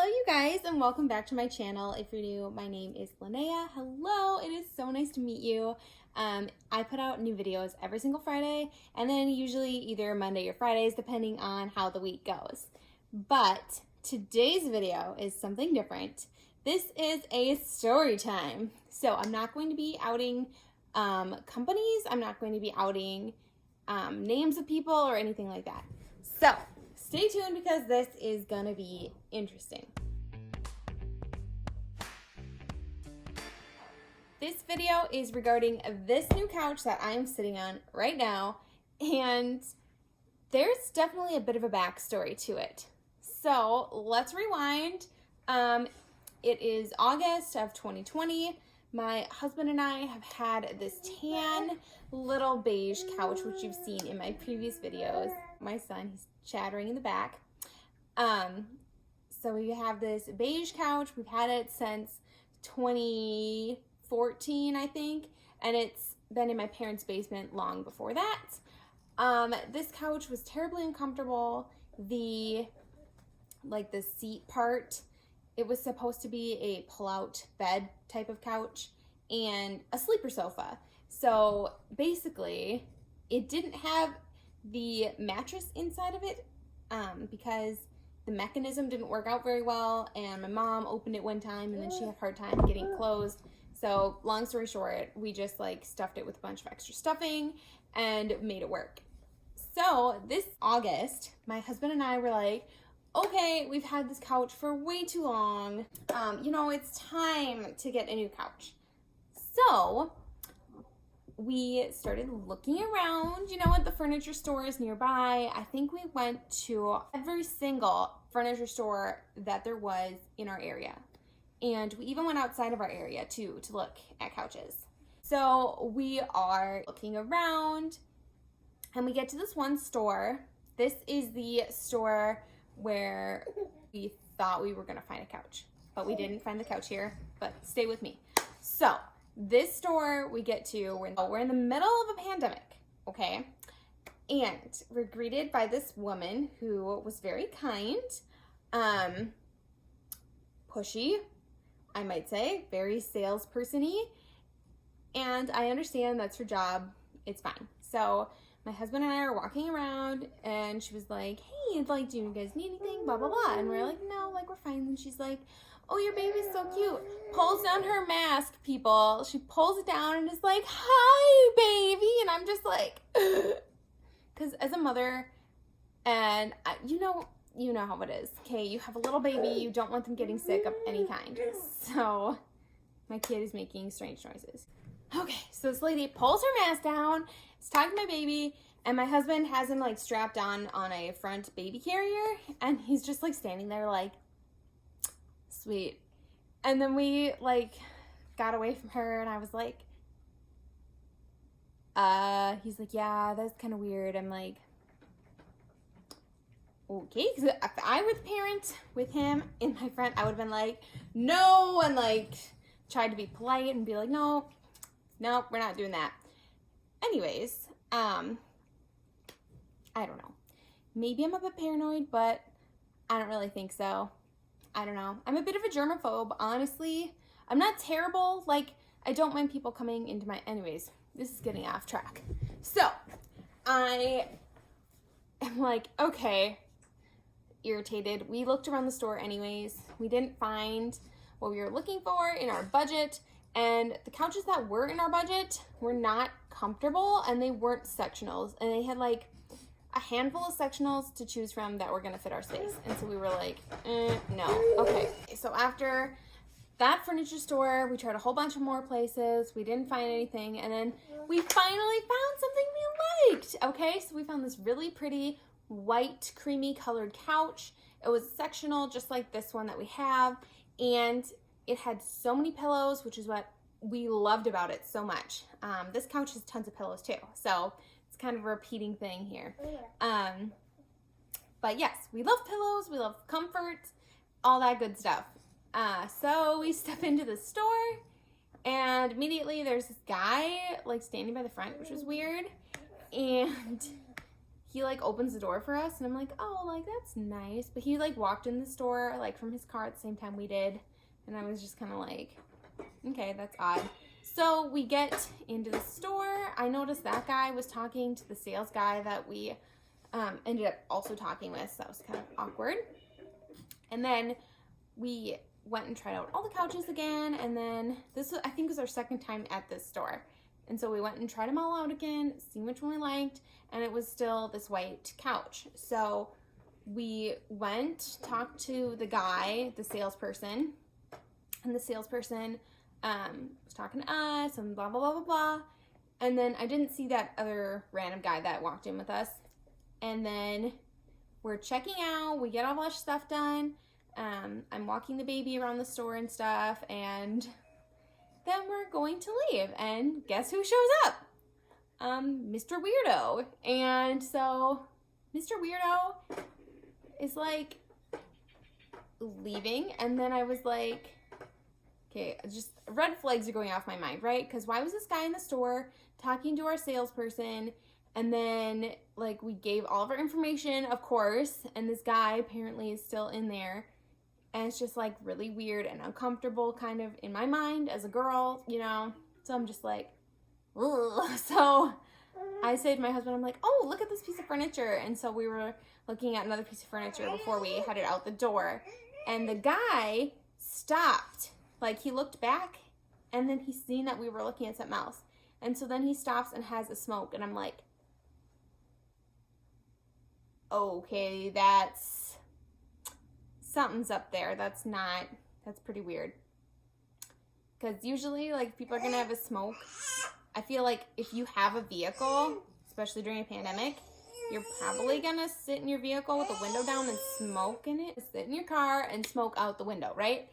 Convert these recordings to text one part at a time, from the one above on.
Hello you guys, and welcome back to my channel. If you're new, my name is Linnea. Hello, it is so nice to meet you. I put out new videos every single Friday, and then usually either Monday or Fridays depending on how the week goes. But today's video is something different. This is a story time. So I'm not going to be outing companies. I'm not going to be outing names of people or anything like that. So stay tuned because this is gonna be interesting. This video is regarding this new couch that I'm sitting on right now, and there's definitely a bit of a backstory to it. So let's rewind. It is August of 2020. My husband and I have had this tan little beige couch, which you've seen in my previous videos. My son, he's chattering in the back. So we have this beige couch. We've had it since 2014, I think, and it's been in my parents' basement long before that. This couch was terribly uncomfortable. The seat part, it was supposed to be a pull-out bed type of couch and a sleeper sofa. So basically, it didn't have the mattress inside of it because the mechanism didn't work out very well, and my mom opened it one time and then she had a hard time getting it closed. So long story short, we just stuffed it with a bunch of extra stuffing and made it work. So this August, my husband and I were like, okay, we've had this couch for way too long. It's time to get a new couch. So we started looking around, at the furniture stores nearby. I think we went to every single furniture store that there was in our area. And we even went outside of our area too to look at couches. So we are looking around and we get to this one store. This is the store where we thought we were gonna find a couch, but we didn't find the couch here, but stay with me. So this store we get to, we're in the middle of a pandemic, okay? And we're greeted by this woman who was very kind, pushy, I might say, very salesperson-y, and I understand that's her job, it's fine. So my husband and I are walking around and she was like, hey, do you guys need anything, blah, blah, blah. And we're like, no, we're fine. And she's like, oh, your baby's so cute. Pulls down her mask, people. She pulls it down and is like, hi, baby. And I'm just like, because as a mother, and you know how it is, okay? You have a little baby, you don't want them getting sick of any kind. So my kid is making strange noises. Okay, so this lady pulls her mask down, is talking to my baby, and my husband has him strapped on a front baby carrier, and he's just standing there sweet. And then we got away from her, and I was like, he's like, yeah, that's kind of weird. I'm like, okay, because if I were the parent with him in my front, I would have been like, no, and tried to be polite and be like, no, we're not doing that. Anyways, I don't know. Maybe I'm a bit paranoid, but I don't really think so. I don't know. I'm a bit of a germaphobe, honestly. I'm not terrible. I don't mind people coming into my... Anyways, this is getting off track. So, I am okay, irritated. We looked around the store anyways. We didn't find what we were looking for in our budget. And the couches that were in our budget were not comfortable, and they weren't sectionals. And they had a handful of sectionals to choose from that were going to fit our space. And so we were like, no. Okay. So after that furniture store, we tried a whole bunch of more places. We didn't find anything. And then we finally found something we liked. Okay. So we found this really pretty white, creamy colored couch. It was sectional, just like this one that we have. And it had so many pillows, which is what we loved about it so much. This couch has tons of pillows too. So it's kind of a repeating thing here. But yes, we love pillows, we love comfort, all that good stuff. So we step into the store, and immediately there's this guy standing by the front, which was weird. And he like opens the door for us, and I'm like, oh, like that's nice. But he like walked in the store like from his car at the same time we did, and I was just kind of like, okay, that's odd. So we get into the store. I noticed that guy was talking to the sales guy that we ended up also talking with, so that was kind of awkward. And then we went and tried out all the couches again, and then this was, I think, was our second time at this store. And so we went and tried them all out again, see which one we liked, and it was still this white couch. So we went, talked to the guy, the salesperson, and the salesperson was talking to us and blah, blah, blah, blah, blah. And then I didn't see that other random guy that walked in with us. And then we're checking out, we get all our stuff done. I'm walking the baby around the store and stuff, and then we're going to leave, and guess who shows up? Mr. Weirdo. And so Mr. Weirdo is like leaving, and then I was like, okay, just red flags are going off my mind, right? Because why was this guy in the store talking to our salesperson? And then, like, we gave all of our information, of course, and this guy apparently is still in there. And it's just, like, really weird and uncomfortable kind of in my mind as a girl, you know? So I'm just like, ugh. So I say to my husband, I'm like, oh, look at this piece of furniture. And so we were looking at another piece of furniture before we headed out the door. And the guy stopped. Like, he looked back, and then he seen that we were looking at something else. And so then he stops and has a smoke, and I'm like, okay, that's, something's up there. That's pretty weird. Because usually, like, people are going to have a smoke. I feel like if you have a vehicle, especially during a pandemic, you're probably going to sit in your vehicle with the window down and smoke in it. Sit in your car and smoke out the window, right?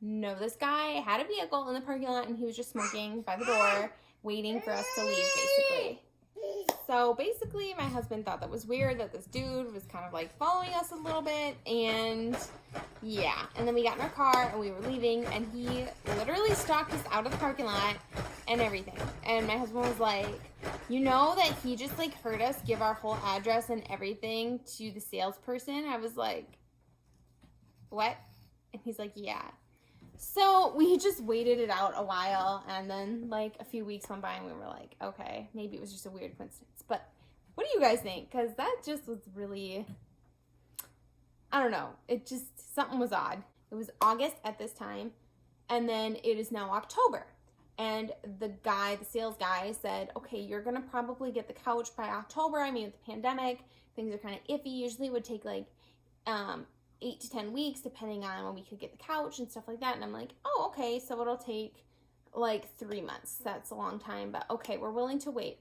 No, this guy had a vehicle in the parking lot, and he was just smoking by the door, waiting for us to leave, basically. So basically, my husband thought that was weird, that this dude was kind of like following us a little bit, and yeah. And then we got in our car and we were leaving, and he literally stalked us out of the parking lot and everything. And my husband was like, you know that he just like heard us give our whole address and everything to the salesperson? I was like, what? And he's like, yeah. So we just waited it out a while, and then like a few weeks went by, and we were like, okay, maybe it was just a weird coincidence. But what do you guys think? Because that just was really, I don't know. It just, something was odd. It was August at this time, and then it is now October. And the guy, the sales guy said, okay, you're going to probably get the couch by October. I mean, with the pandemic, things are kind of iffy. Usually it would take like 8 to 10 weeks, depending on when we could get the couch and stuff like that. And I'm like, oh, okay, so it'll take like 3 months. That's a long time, but okay, we're willing to wait.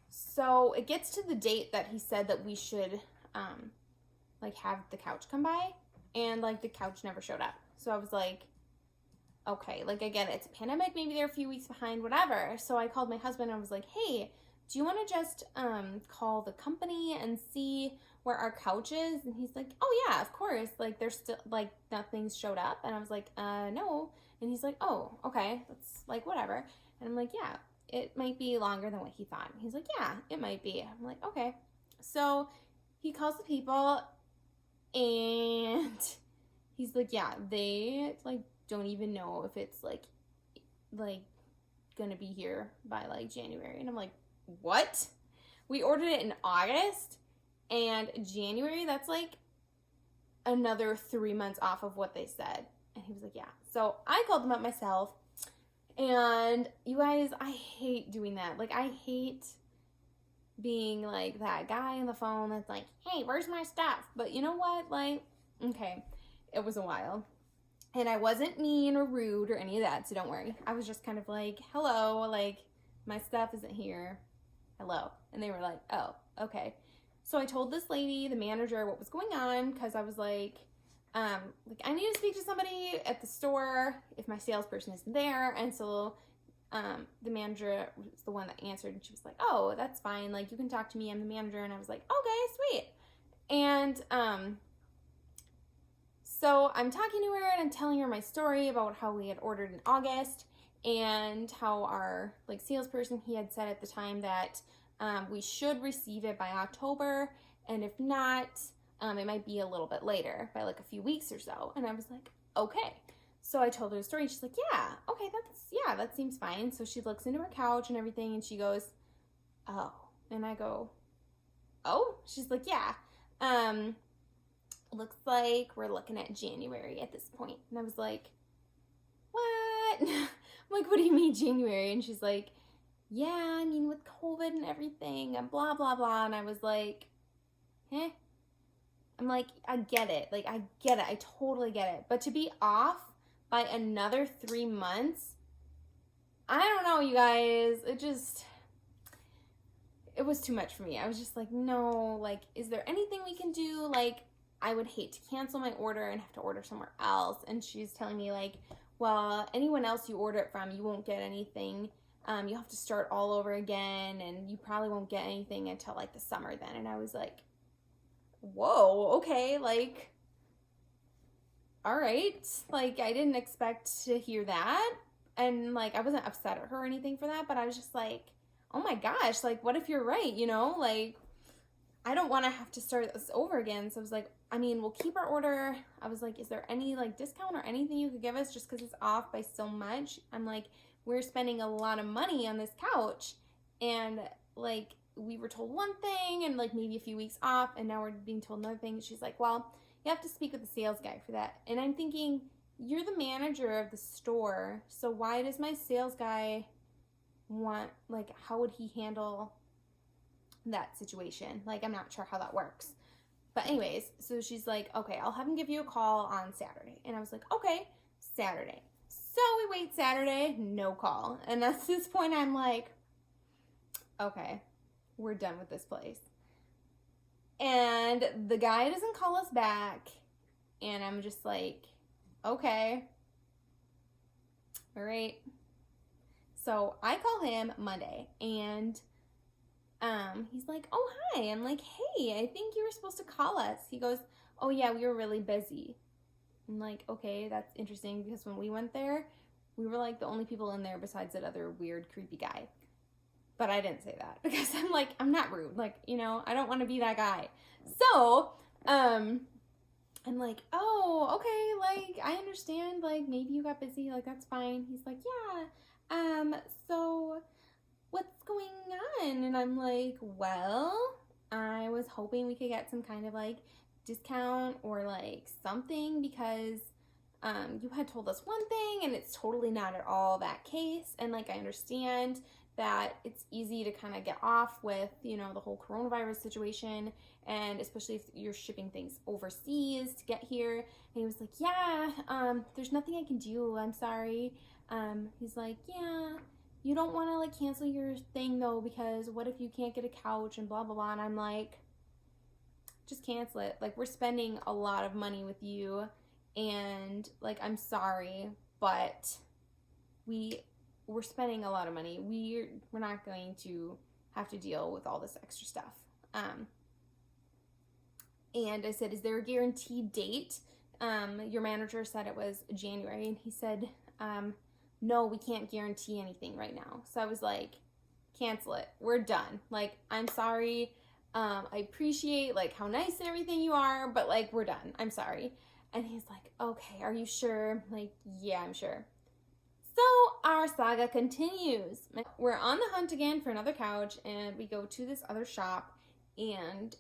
So it gets to the date that he said that we should like have the couch come by, and like the couch never showed up. So I was like, okay, like again, it's a pandemic, maybe they're a few weeks behind, whatever. So I called my husband and I was like, hey, do you want to just call the company and see where our couch is? And he's like, oh yeah, of course, like there's still like nothing's showed up. And I was like, no. And he's like, oh, okay, that's like whatever. And I'm like, yeah, it might be longer than what he thought. And he's like, yeah, it might be. I'm like, okay. So he calls the people, and he's like, yeah, they like don't even know if it's like gonna be here by like January. And I'm like, what? We ordered it in August, and January, that's like another 3 months off of what they said. And he was like, yeah. So I called them up myself, and you guys, I hate doing that. Like, I hate being like that guy on the phone that's like, hey, where's my stuff? But you know what? Like, okay, it was a while. And I wasn't mean or rude or any of that, so don't worry. I was just kind of like, hello, like, my stuff isn't here. Hello. And they were like, oh, okay. So I told this lady, the manager, what was going on, because I was like, I need to speak to somebody at the store if my salesperson isn't there. And so the manager was the one that answered, and she was like, oh, that's fine. Like, you can talk to me. I'm the manager. And I was like, okay, sweet. And so I'm talking to her, and I'm telling her my story about how we had ordered in August, and how our like salesperson, he had said at the time that We should receive it by October, and if not, it might be a little bit later, by like a few weeks or so. And I was like, okay. So I told her the story, and she's like, yeah, okay, that seems fine. So she looks into her couch and everything, and she goes, oh. And I go, oh? She's like, yeah. Looks like we're looking at January at this point. And I was like, what? I'm like, what do you mean January? And she's like, yeah, I mean, with COVID and everything and blah, blah, blah. And I was like, eh? I'm like, I get it. Like, I get it. I totally get it. But to be off by another 3 months, I don't know, you guys. It was too much for me. I was just like, no, like, is there anything we can do? Like, I would hate to cancel my order and have to order somewhere else. And she's telling me, like, well, anyone else you order it from, you won't get anything. You'll have to start all over again, and you probably won't get anything until, like, the summer then. And I was like, whoa, okay, like, all right. Like, I didn't expect to hear that. And, like, I wasn't upset at her or anything for that, but I was just like, oh my gosh, like, what if you're right, you know? Like, I don't want to have to start this over again. So I was like, I mean, we'll keep our order. I was like, is there any, like, discount or anything you could give us just because it's off by so much? I'm like, we're spending a lot of money on this couch, and, like, we were told one thing and, like, maybe a few weeks off, and now we're being told another thing. She's like, well, you have to speak with the sales guy for that. And I'm thinking, you're the manager of the store, so why does my sales guy want, like, how would he handle that situation? Like, I'm not sure how that works. But anyways, so she's like, okay, I'll have him give you a call on Saturday. And I was like, okay, Saturday. So we wait Saturday, no call. And at this point, I'm like, okay, we're done with this place. And the guy doesn't call us back. And I'm just like, okay, all right. So I call him Monday, and he's like, oh, hi. I'm like, hey, I think you were supposed to call us. He goes, oh, yeah, we were really busy. I'm like, okay, that's interesting, because when we went there, we were, like, the only people in there besides that other weird, creepy guy. But I didn't say that, because I'm like, I'm not rude. Like, you know, I don't want to be that guy. So, I'm like, oh, okay, like, I understand, like, maybe you got busy, like, that's fine. He's like, yeah, so what's going on? And I'm like, well, I was hoping we could get some kind of, like, discount or, like, something, because you had told us one thing, and it's totally not at all that case. And, like, I understand that it's easy to kind of get off with, you know, the whole coronavirus situation, and especially if you're shipping things overseas to get here. And he was like, yeah, there's nothing I can do. I'm sorry. He's like, yeah, you don't want to, like, cancel your thing, though, because what if you can't get a couch and blah, blah, blah. And I'm like, just cancel it. Like, we're spending a lot of money with you, and, like, I'm sorry, but we're spending a lot of money. We're not going to have to deal with all this extra stuff. And I said, is there a guaranteed date? Your manager said it was January, and he said, no, we can't guarantee anything right now. So I was like, cancel it. We're done. Like, I'm sorry. I appreciate, like, how nice and everything you are, but, like, we're done. I'm sorry. And he's like, okay, are you sure? I'm like, yeah, I'm sure. So our saga continues. We're on the hunt again for another couch, and we go to this other shop, and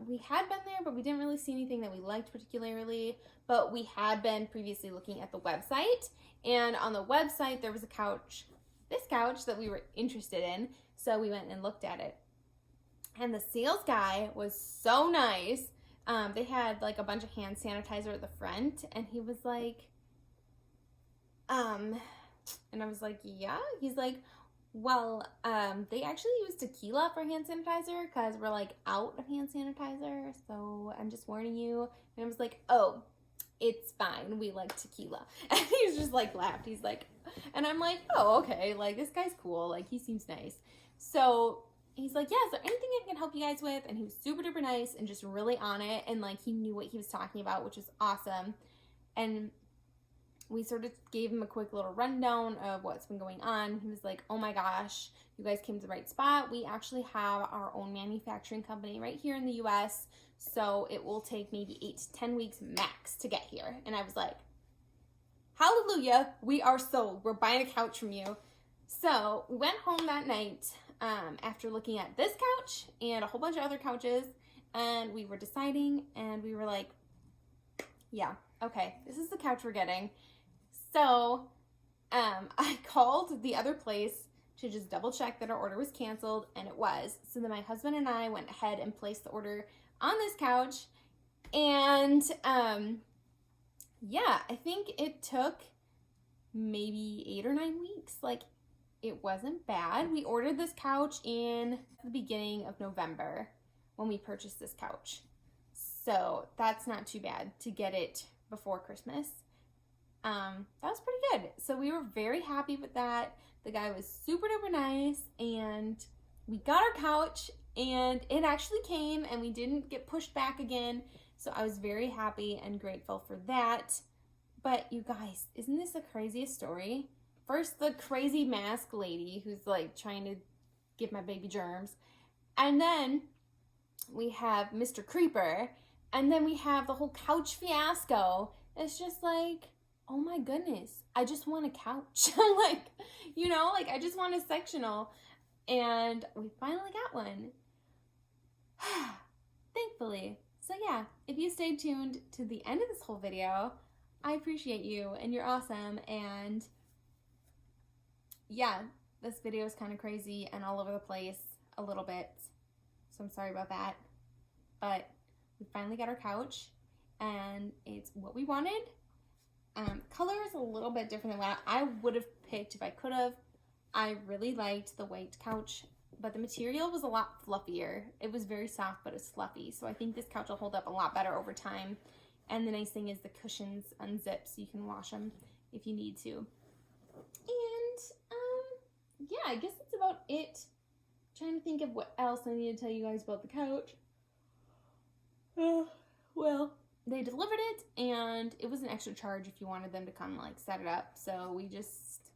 we had been there, but we didn't really see anything that we liked particularly, but we had been previously looking at the website, and on the website there was a couch, this couch, that we were interested in, so we went and looked at it. And the sales guy was so nice. They had, like, a bunch of hand sanitizer at the front, and he was like, and I was like, yeah. He's like, well, they actually use tequila for hand sanitizer because we're, like, out of hand sanitizer, so I'm just warning you. And I was like, oh, it's fine. We like tequila. And he was just, like, laughed. He's like, and I'm like, oh, okay. Like, this guy's cool. Like, he seems nice. So he's like, yeah, is there anything I can help you guys with? And he was super duper nice and just really on it. And, like, he knew what he was talking about, which was awesome. And we sort of gave him a quick little rundown of what's been going on. He was like, oh my gosh, you guys came to the right spot. We actually have our own manufacturing company right here in the US, so it will take maybe 8 to 10 weeks max to get here. And I was like, hallelujah, we are sold. We're buying a couch from you. So we went home that night after looking at this couch and a whole bunch of other couches, and we were deciding, and we were like, yeah, okay, this is the couch we're getting. So I called the other place to just double check that our order was canceled, and it was. So then my husband and I went ahead and placed the order on this couch, and yeah, I think it took maybe 8 or 9 weeks. Like, it wasn't bad. We ordered this couch in the beginning of November when we purchased this couch. So that's not too bad to get it before Christmas. That was pretty good. So we were very happy with that. The guy was super duper nice, and we got our couch, and it actually came, and we didn't get pushed back again. So I was very happy and grateful for that. But you guys, isn't this the craziest story? First, the crazy mask lady who's like trying to give my baby germs. And then we have Mr. Creeper. And then we have the whole couch fiasco. It's just like, oh my goodness, I just want a couch. Like, you know, like I just want a sectional. And we finally got one. Thankfully. So yeah, if you stayed tuned to the end of this whole video, I appreciate you, and you're awesome. And yeah, this video is kind of crazy and all over the place a little bit, so I'm sorry about that. But we finally got our couch, and it's what we wanted. Color is a little bit different than what I would have picked if I could have. I really liked the white couch, but the material was a lot fluffier. It was very soft, but it's fluffy, so I think this couch will hold up a lot better over time. And the nice thing is the cushions unzip, so you can wash them if you need to. And yeah, I guess that's about it. I'm trying to think of what else I need to tell you guys about the couch. Well, they delivered it, and it was an extra charge if you wanted them to come like set it up. So we just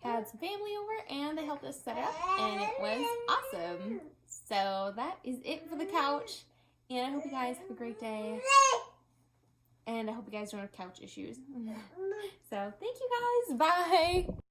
had some family over, and they helped us set it up, and it was awesome. So that is it for the couch, and I hope you guys have a great day. And I hope you guys don't have couch issues. So thank you guys. Bye.